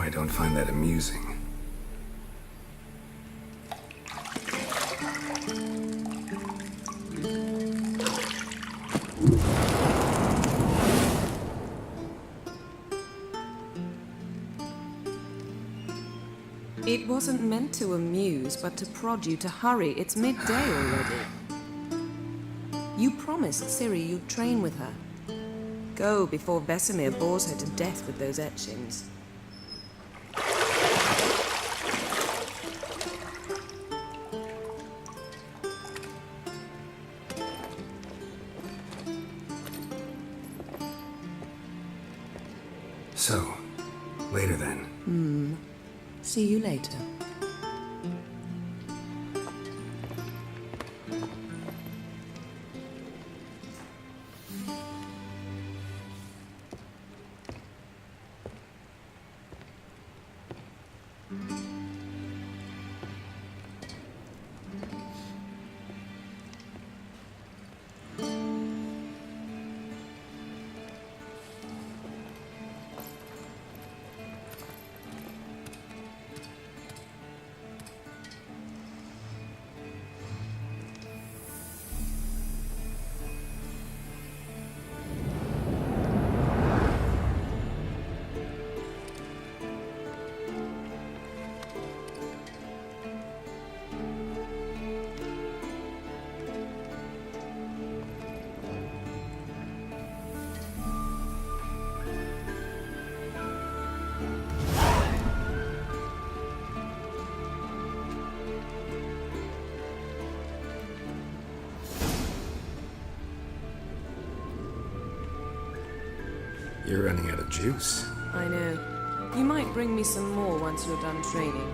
I don't find that amusing. It wasn't meant to amuse, but to prod you to hurry. It's midday already. You promised Ciri you'd train with her. Go before Vesemir bores her to death with those etchings. So, later then. See you later. You're running out of juice. I know. You might bring me some more once you're done training.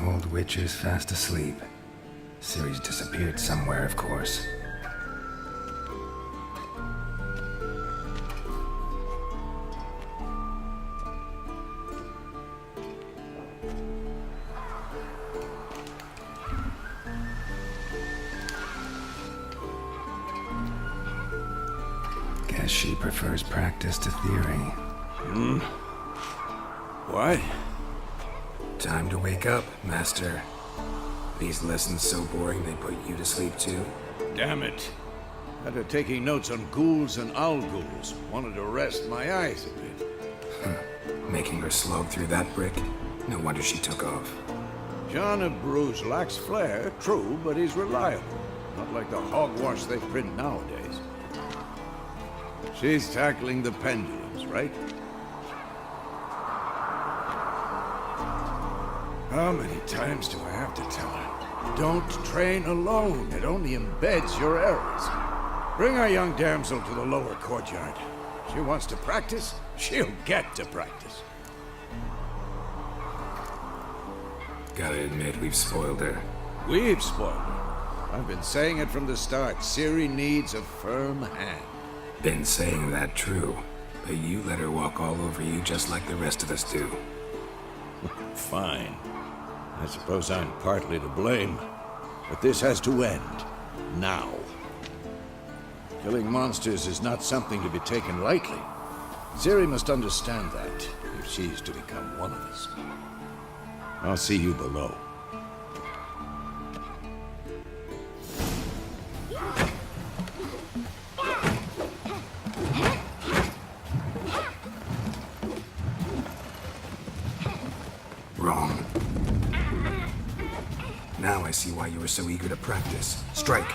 Old Witcher's fast asleep. Ciri's disappeared somewhere, of course. Guess she prefers practice to theory. What? Time to wake up, Master. These lessons so boring they put you to sleep too? Damn it. After taking notes on ghouls and owl ghouls, wanted to rest my eyes a bit. Making her slog through that brick? No wonder she took off. John of Bruges lacks flair, true, but he's reliable. Not like the hogwash they print nowadays. She's tackling the pendulums, right? How many times do I have to tell her? Don't train alone. It only embeds your errors. Bring our young damsel to the lower courtyard. She wants to practice, she'll get to practice. Gotta admit, we've spoiled her. We've spoiled her. I've been saying it from the start. Ciri needs a firm hand. Been saying that true, but you let her walk all over you just like the rest of us do. Fine. I suppose I'm partly to blame. But this has to end. Now. Killing monsters is not something to be taken lightly. Ciri must understand that, if she's to become one of us. I'll see you below. Wrong. Now I see why you were so eager to practice. Strike!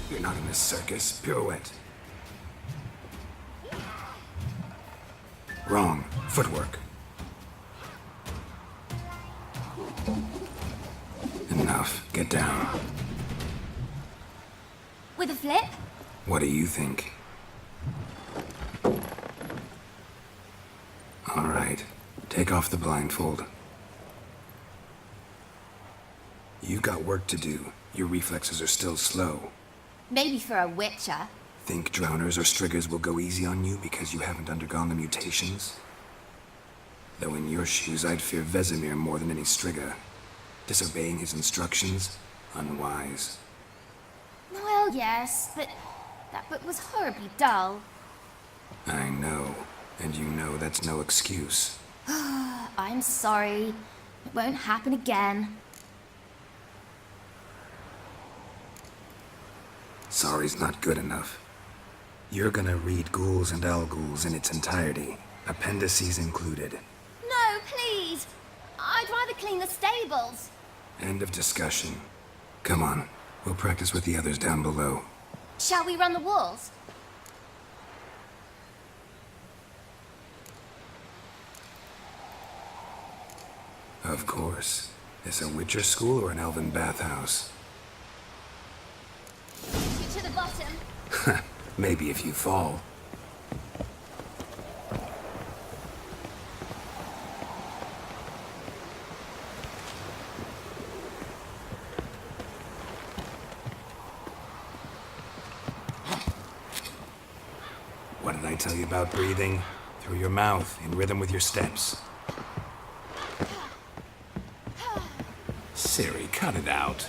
You're not in a circus. Pirouette. Wrong. Footwork. Enough. Get down. With a flip? What do you think? All right. Take off the blindfold. You've got work to do. Your reflexes are still slow. Maybe for a witcher. Think drowners or striggers will go easy on you because you haven't undergone the mutations? Though in your shoes, I'd fear Vesemir more than any strigger. Disobeying his instructions? Unwise. Well, yes, but that book was horribly dull. I know. And you know that's no excuse. I'm sorry. It won't happen again. Sorry's not good enough. You're gonna read Ghouls and Al-Ghouls in its entirety, appendices included. No, please! I'd rather clean the stables. End of discussion. Come on, we'll practice with the others down below. Shall we run the walls? Of course. Is a Witcher school or an elven bathhouse? You to the bottom. Maybe if you fall. What did I tell you about breathing? Through your mouth, in rhythm with your steps. Siri, cut it out.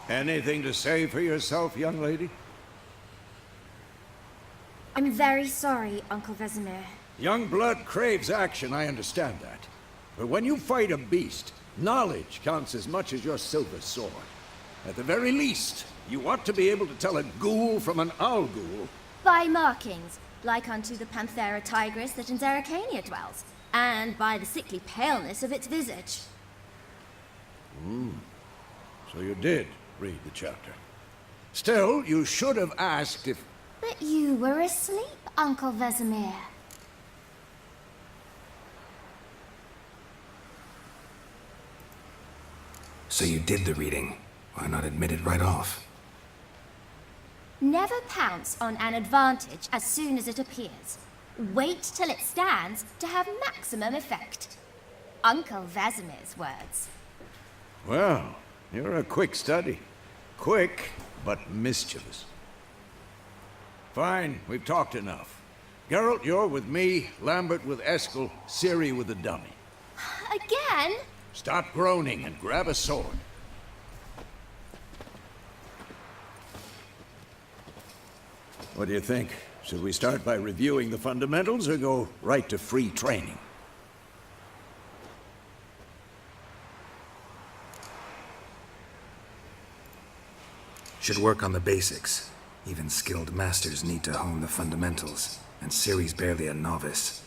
Anything to say for yourself, young lady? I'm very sorry, Uncle Vesemir. Young blood craves action, I understand that. But when you fight a beast, knowledge counts as much as your silver sword. At the very least, you ought to be able to tell a ghoul from an Al-Ghul. By markings, like unto the Panthera tigris that in Zerrikania dwells, and by the sickly paleness of its visage. So you did read the chapter. Still, you should have asked if... But you were asleep, Uncle Vesemir. So you did the reading. Why not admit it right off? Never pounce on an advantage as soon as it appears. Wait till it stands to have maximum effect. Uncle Vesemir's words. Well, you're a quick study. Quick, but mischievous. Fine, we've talked enough. Geralt, you're with me, Lambert with Eskel, Ciri with the dummy. Again? Stop groaning and grab a sword. What do you think? Should we start by reviewing the fundamentals or go right to free training? Should work on the basics. Even skilled masters need to hone the fundamentals, and Ciri's barely a novice.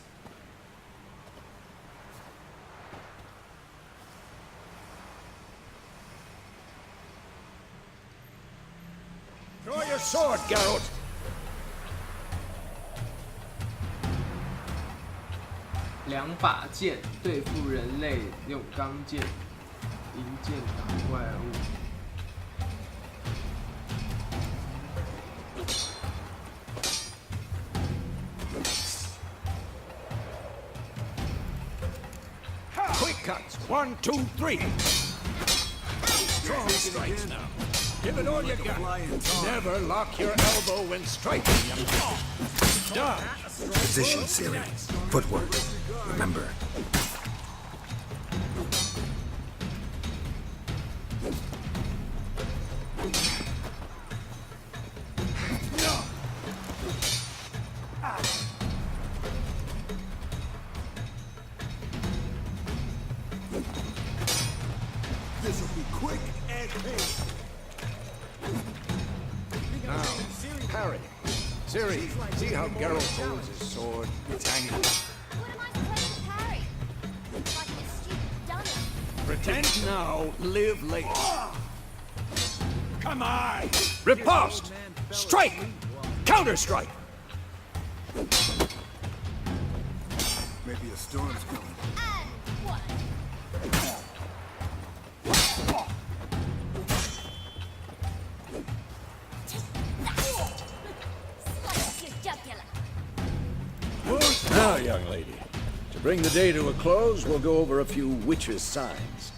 Draw your sword, Geralt! 两把剑对付人类用钢剑，银剑打怪物。Quick cuts! 1, 2, 3! Strong strikes now. Give it all you got. Never lock your elbow when striking, young man. Dodge! Position, Siri. Footwork. Remember. This'll be quick and painless. Now, parry. Siri, see how Geralt holds his sword? It's hanging. What am I supposed to parry? Like a stupid dummy. Pretend now, live later. Come on! Riposte! Strike! Counter-strike! Maybe a storm's coming. And one. Slice your jugular. Now, young lady, to bring the day to a close, we'll go over a few witches' signs.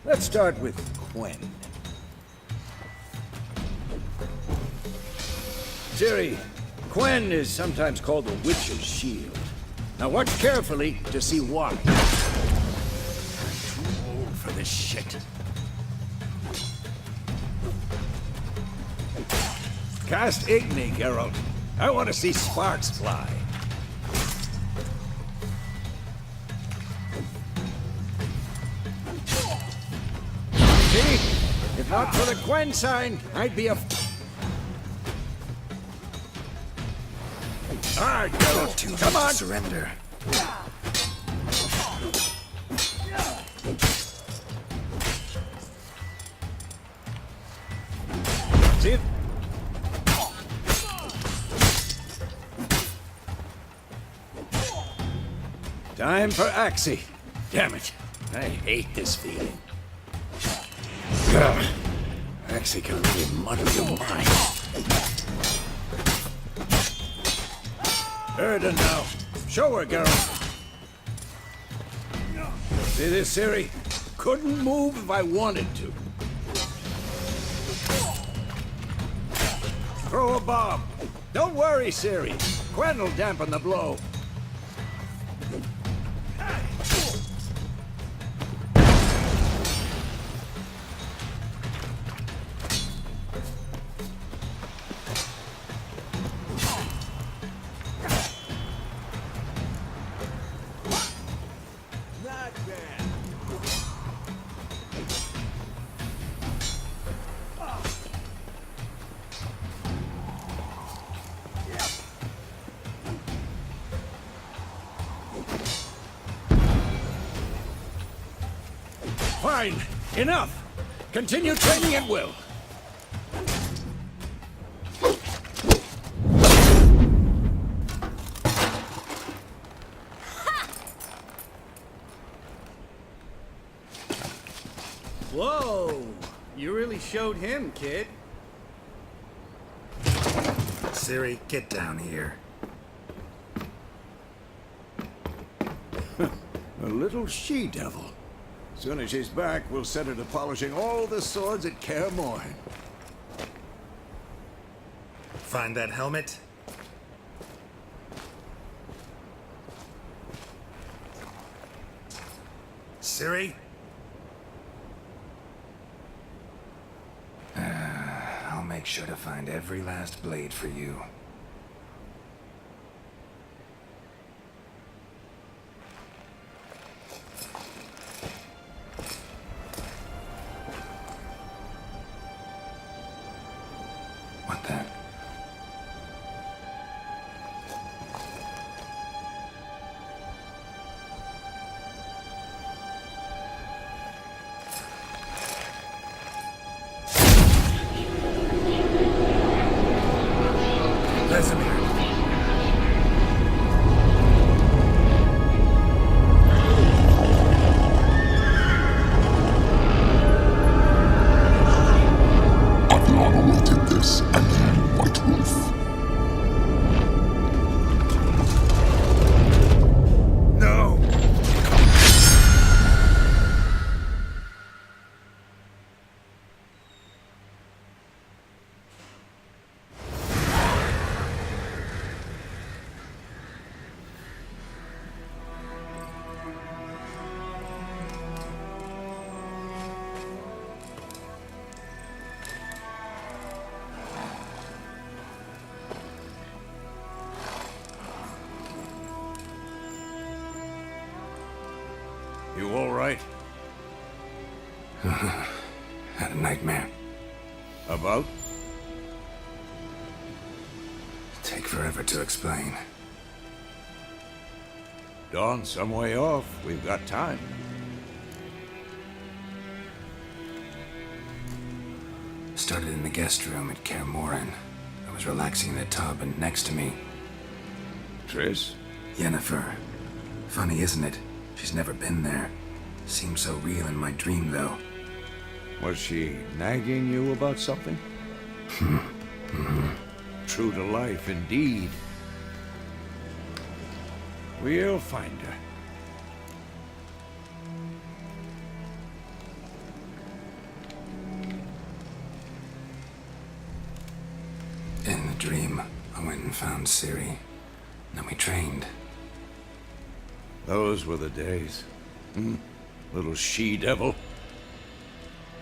Let's start with Quen. Ciri, Quen is sometimes called the witch's shield. Now watch carefully to see why. I'm too old for this shit. Cast Igni, Geralt. I want to see sparks fly. See? If not for the Quen sign, I'd be a... Alright, Geralt, Too come late on! to surrender. See it? Time for Axie. Damn it. I hate this feeling. Ugh. Axie can really muddle your mind. Erden now. Show her, Geralt. See this, Ciri? Couldn't move if I wanted to. Throw a bomb. Don't worry, Ciri. Quen will dampen the blow. Fine. Enough. Continue training at will. Whoa! You really showed him, kid. Siri, get down here. A little she-devil. Soon as she's back, we'll set her to polishing all the swords at Kaer Morhen. Find that helmet? Siri? I'll make sure to find every last blade for you. What then? You all right? Had a nightmare. About? Take forever to explain. Dawn's some way off. We've got time. Started in the guest room at Kaer Morhen. I was relaxing in the tub, and next to me, Triss? Yennefer. Funny, isn't it? She's never been there. Seemed so real in my dream, though. Was she nagging you about something? True to life, indeed. We'll find her. In the dream, I went and found Ciri. Then we trained. Those were the days. Little she-devil.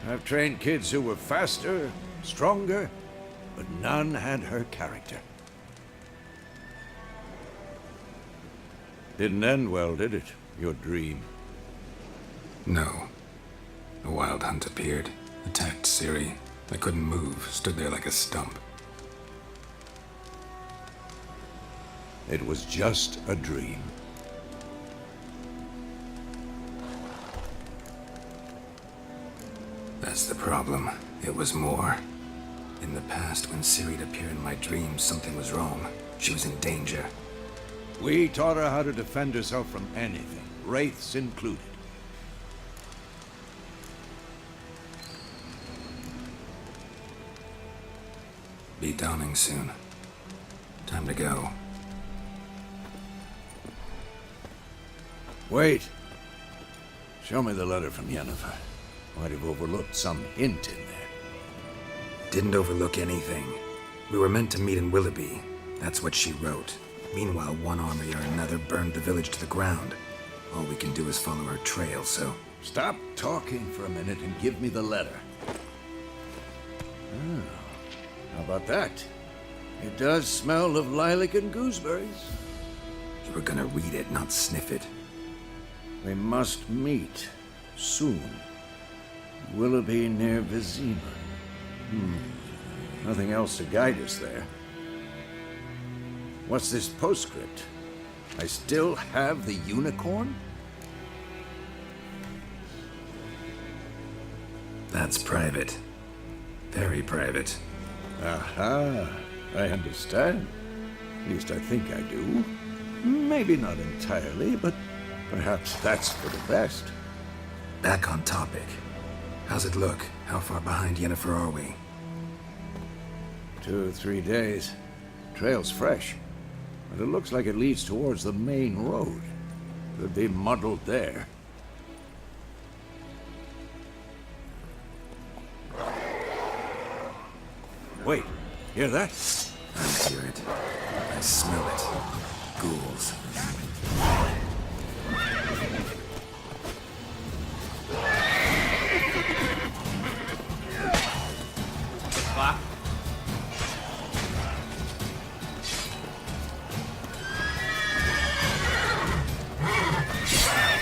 I've trained kids who were faster, stronger, but none had her character. Didn't end well, did it? Your dream? No. A wild hunt appeared, attacked Ciri. I couldn't move, stood there like a stump. It was just a dream. That's the problem. It was more. In the past, when Ciri'd appear in my dreams, something was wrong. She was in danger. We taught her how to defend herself from anything, wraiths included. Be dawning soon. Time to go. Wait. Show me the letter from Yennefer. Might have overlooked some hint in there. Didn't overlook anything. We were meant to meet in Willoughby. That's what she wrote. Meanwhile, one army or another burned the village to the ground. All we can do is follow her trail, so... Stop talking for a minute and give me the letter. How about that? It does smell of lilac and gooseberries. You were gonna read it, not sniff it. We must meet soon. Willoughby near Vizima. Nothing else to guide us there. What's this postscript? I still have the unicorn? That's private. Very private. Aha, I understand. At least I think I do. Maybe not entirely, but perhaps that's for the best. Back on topic. How's it look? How far behind Yennefer are we? 2 or 3 days. Trail's fresh, but it looks like it leads towards the main road. Could be muddled there. Wait, hear that? I hear it. I smell it. Ghouls. Fuck.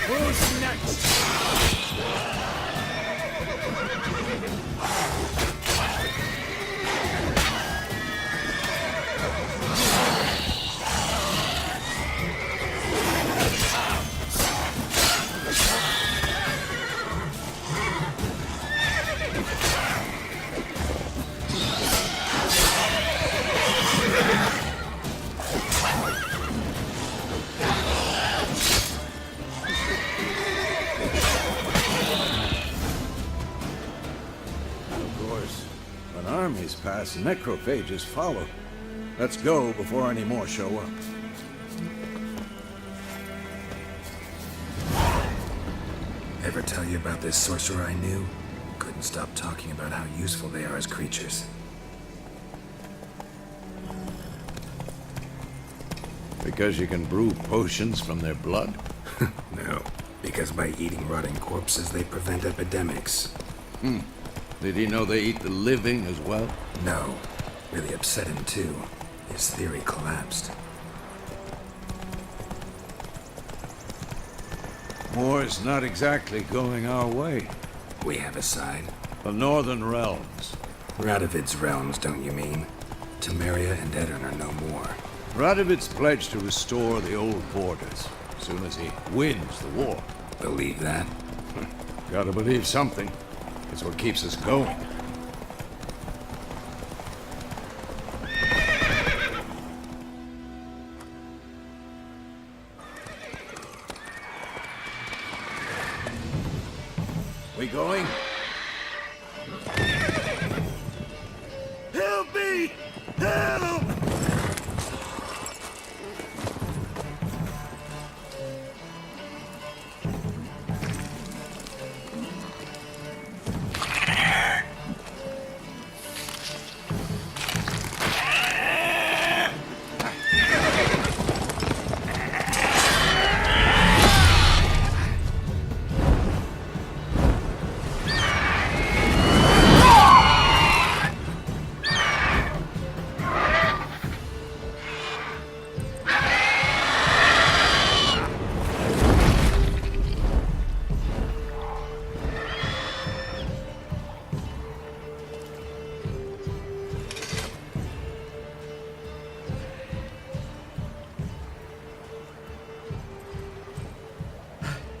Who's next? Armies pass, necrophages follow. Let's go before any more show up. Ever tell you about this sorcerer I knew? Couldn't stop talking about how useful they are as creatures. Because you can brew potions from their blood? No, because by eating rotting corpses, they prevent epidemics. Did he know they eat the living as well? No. Really upset him, too. His theory collapsed. War's not exactly going our way. We have a side. The Northern Realms. Radovid's realms, don't you mean? Temeria and Edirn are no more. Radovid's pledged to restore the old borders as soon as he wins the war. Believe that? Gotta believe something. It's what keeps us going. We going? Help me! Help!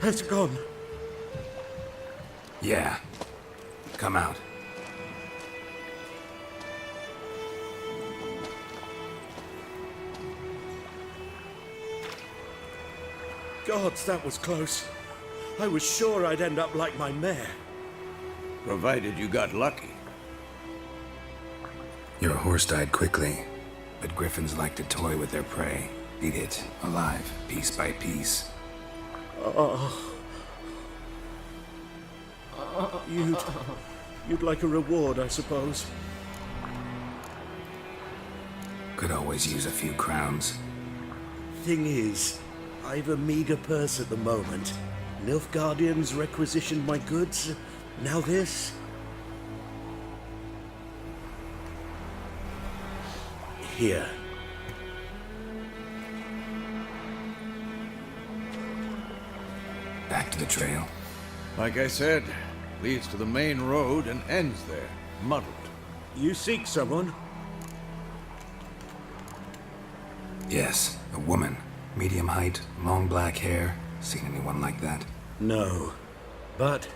Has it gone? Yeah. Come out. Gods, that was close. I was sure I'd end up like my mare. Provided you got lucky. Your horse died quickly, but griffins like to toy with their prey. Eat it, alive, piece by piece. You'd like a reward, I suppose. Could always use a few crowns. Thing is, I've a meager purse at the moment. Nilfgaardians requisitioned my goods. Now this. Here. Back to the trail. Like I said, leads to the main road and ends there, muddled. You seek someone? Yes, a woman. Medium height, long black hair. Seen anyone like that? No. But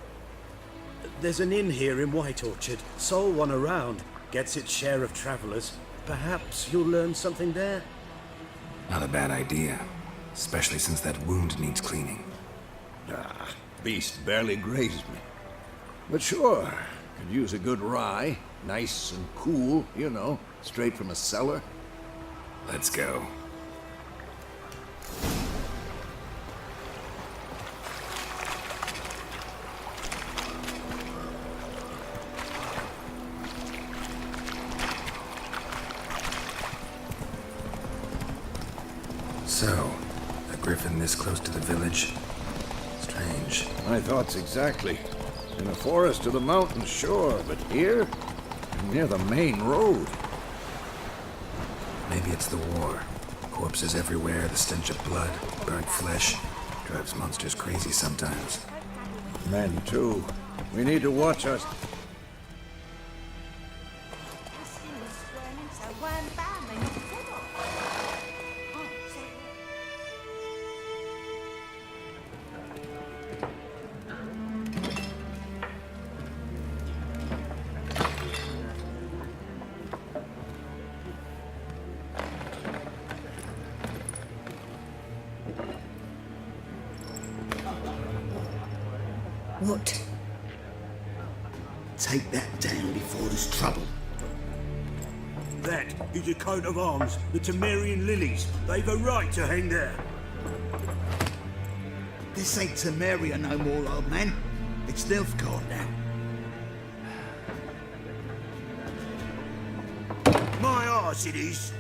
there's an inn here in White Orchard. Sole one around. Gets its share of travelers. Perhaps you'll learn something there? Not a bad idea. Especially since that wound needs cleaning. Ah, beast barely grazed me. But sure, could use a good rye. Nice and cool, you know, straight from a cellar. Let's go. So, a griffin this close to the village? Strange. My thoughts exactly. In a forest to the mountains, sure, but here? Near the main road. Maybe it's the war. Corpses everywhere, the stench of blood, burnt flesh. Drives monsters crazy sometimes. Men, too. We need to watch us. What? Take that down before there's trouble. That is a coat of arms, the Temerian lilies. They've a right to hang there. This ain't Temeria no more, old man. It's Nilfgaard now. My arse it is.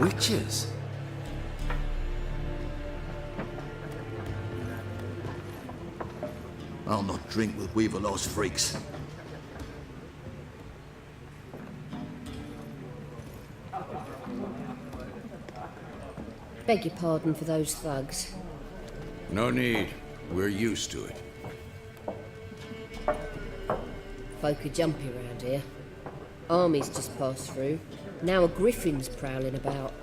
Witches? I'll not drink with Weaver-lost freaks. Beg your pardon for those thugs. No need. We're used to it. Folk are jumpy around here. Armies just passed through. Now a griffin's prowling about.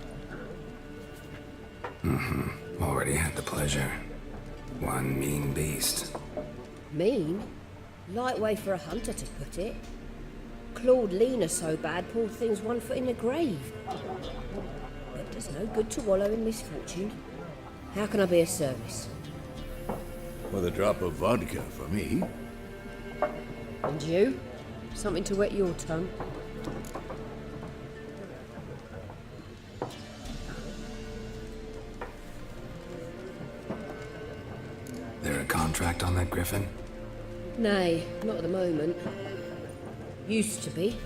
Already had the pleasure. One mean beast. Mean? Light way for a hunter to put it. Clawed Lena so bad, poor thing's 1 foot in the grave. But there's no good to wallow in misfortune. How can I be of service? With a drop of vodka for me. And you? Something to wet your tongue? There a contract on that griffin? Nay, not at the moment. Used to be.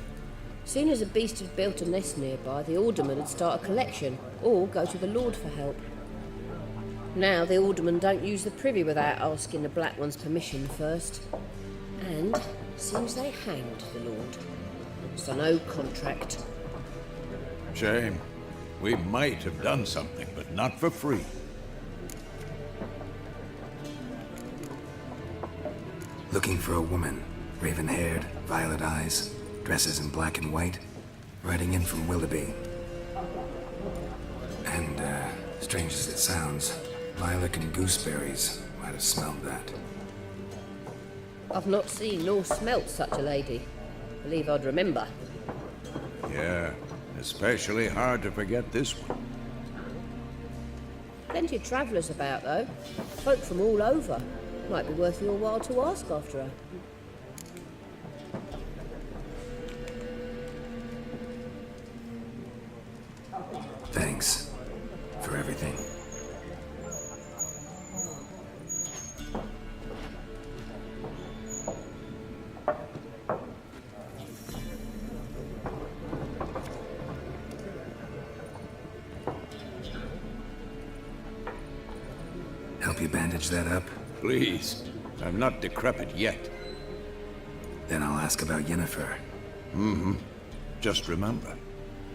Soon as a beast had built a nest nearby, the alderman would start a collection, or go to the Lord for help. Now the aldermen don't use the privy without asking the Black One's permission first. And seems they hanged the Lord. So no contract. Shame. We might have done something, but not for free. Looking for a woman. Raven-haired, violet eyes, dresses in black and white. Riding in from Willoughby. And, strange as it sounds, lilac and gooseberries might have smelled that. I've not seen nor smelt such a lady. Believe I'd remember. Yeah, especially hard to forget this one. Plenty of travellers about, though. Folk from all over. Might be worth your while to ask after her. Thanks for everything. Help you bandage that up? Please. I'm not decrepit yet. Then I'll ask about Yennefer. Just remember,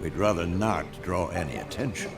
we'd rather not draw any attention.